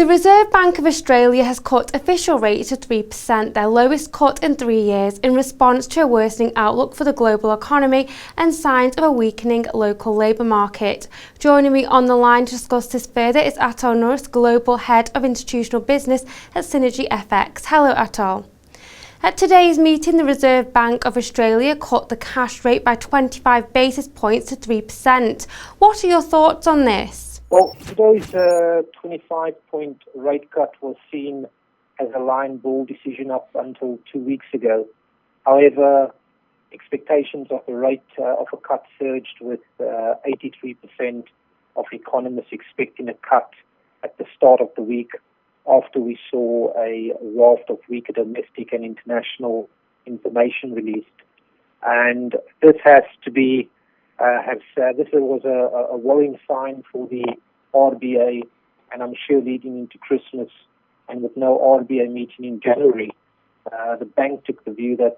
The Reserve Bank of Australia has cut official rates to 3%, their lowest cut in 3 years, in response to a worsening outlook for the global economy and signs of a weakening local labour market. Joining me on the line to discuss this further is Athol Nourse, Global Head of Institutional Business at Synergy FX. Hello, Athol. At today's meeting, the Reserve Bank of Australia cut the cash rate by 25 basis points to 3%. What are your thoughts on this? Well, today's 25-point rate cut was seen as a line ball decision up until 2 weeks ago. However, expectations of the rate of a cut surged, with 83% of economists expecting a cut at the start of the week, after we saw a raft of weaker domestic and international information released. And this has to be this was a worrying sign for the RBA, and I'm sure leading into Christmas and with no RBA meeting in January, the bank took the view that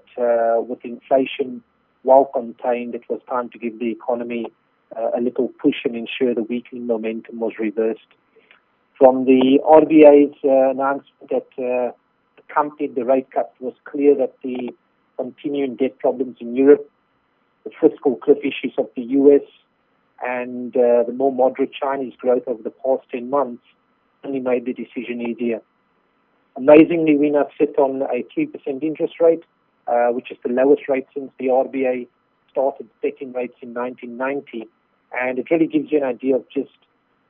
with inflation well contained, it was time to give the economy a little push and ensure the weakening momentum was reversed. From the RBA's announcement that accompanied the rate cut, was clear that the continuing debt problems in Europe, the fiscal cliff issues of the US, and the more moderate Chinese growth over the past 10 months only made the decision easier. Amazingly, we now sit on a 3% interest rate, which is the lowest rate since the RBA started setting rates in 1990. And it really gives you an idea of just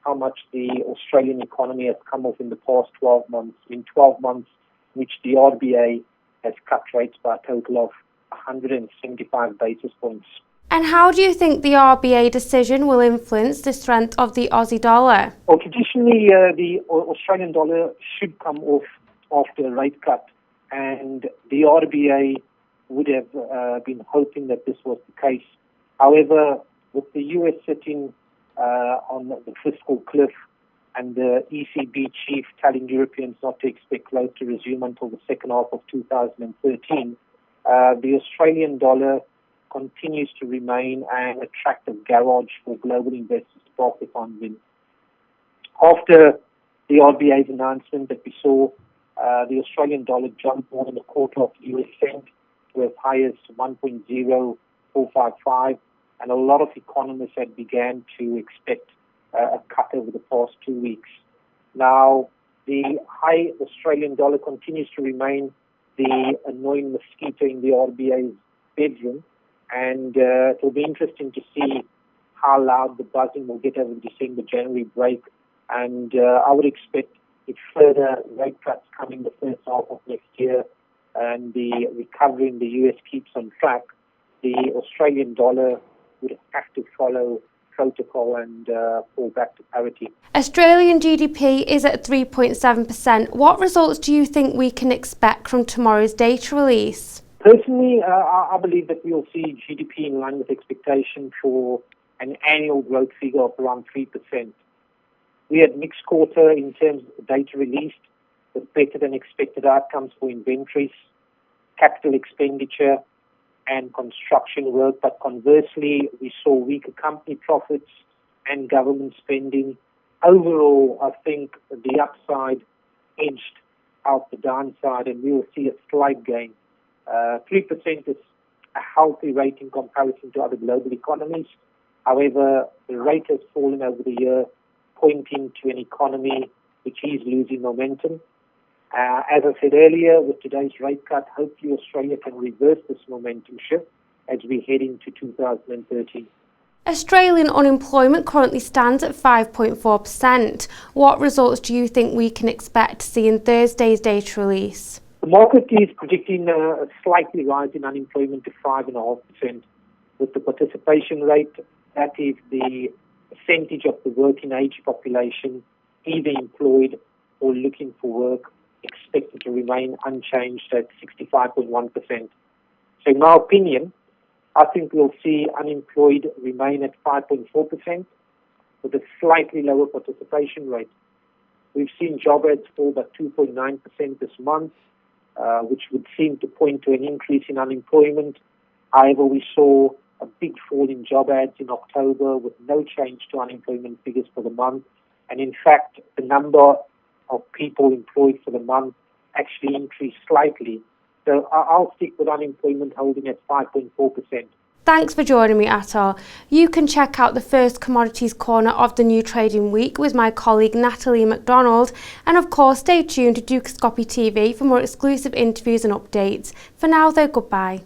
how much the Australian economy has come off in the past 12 months. In 12 months, which the RBA has cut rates by a total of 175 basis points. And how do you think the RBA decision will influence the strength of the Aussie dollar? Well, traditionally, the Australian dollar should come off after a rate cut, and the RBA would have been hoping that this was the case. However, with the US sitting on the fiscal cliff and the ECB chief telling Europeans not to expect growth to resume until the second half of 2013, the Australian dollar continues to remain an attractive garage for global investors to park their funds in. After the RBA's announcement that we saw the Australian dollar jump more than a quarter of US cent to as high as 1.0455, and a lot of economists had began to expect a cut over the past 2 weeks. Now, the high Australian dollar continues to remain the annoying mosquito in the RBA's bedroom, and it will be interesting to see how loud the buzzing will get over the December-January break, and I would expect if further rate cuts come in the first half of next year and the recovery in the US keeps on track, the Australian dollar would have to follow protocol and fall back to parity. Australian GDP is at 3.7%. What results do you think we can expect from tomorrow's data release? Personally, I believe that we will see GDP in line with expectation for an annual growth figure of around 3%. We had mixed quarter in terms of the data released, with better than expected outcomes for inventories, capital expenditure, and construction work, but conversely, we saw weaker company profits and government spending. Overall, I think the upside edged out the downside, and we will see a slight gain. 3% is a healthy rate in comparison to other global economies. However, the rate has fallen over the year, pointing to an economy which is losing momentum. As I said earlier, with today's rate cut, hopefully Australia can reverse this momentum shift as we head into 2013. Australian unemployment currently stands at 5.4%. What results do you think we can expect to see in Thursday's data release? The market is predicting a slightly rise in unemployment to 5.5%, with the participation rate, that is the percentage of the working age population either employed or looking for work, expected to remain unchanged at 65.1%. So in my opinion, I think we'll see unemployed remain at 5.4% with a slightly lower participation rate. We've seen job ads fall by 2.9% this month, which would seem to point to an increase in unemployment. However, we saw a big fall in job ads in October with no change to unemployment figures for the month. And in fact, the number of people employed for the month actually increased slightly. So I'll stick with unemployment holding at 5.4%. Thanks for joining me, Athol. You can check out the first commodities corner of the new trading week with my colleague Natalie McDonald. And of course, stay tuned to Dukascopy TV for more exclusive interviews and updates. For now though, goodbye.